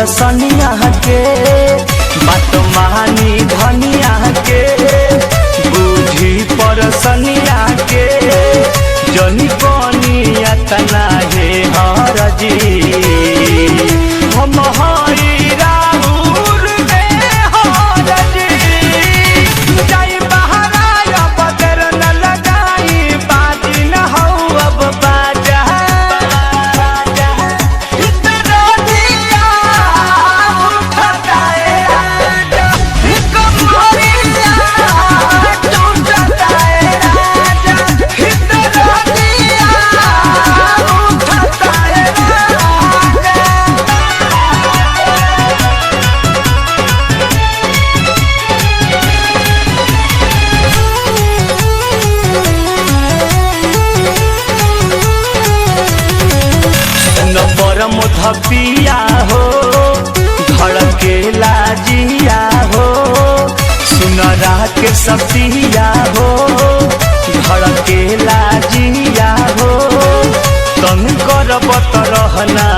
परसनिया के बात मानी धनिया के बुझी परसनिया के जनी बनिया तना हे हर जी हम हई राहुल में हर जी जाई बहराया बदर न लगाई बाजी न हो अब बाजा इतना दिया उठाए राजा कमरिया टूटाए राजा इतना दिया उठाए राजा। परम धपिया हो धड़के लाजिया हो सुनरा के सतिया हो धड़के लाजिया हो तन करबत रहना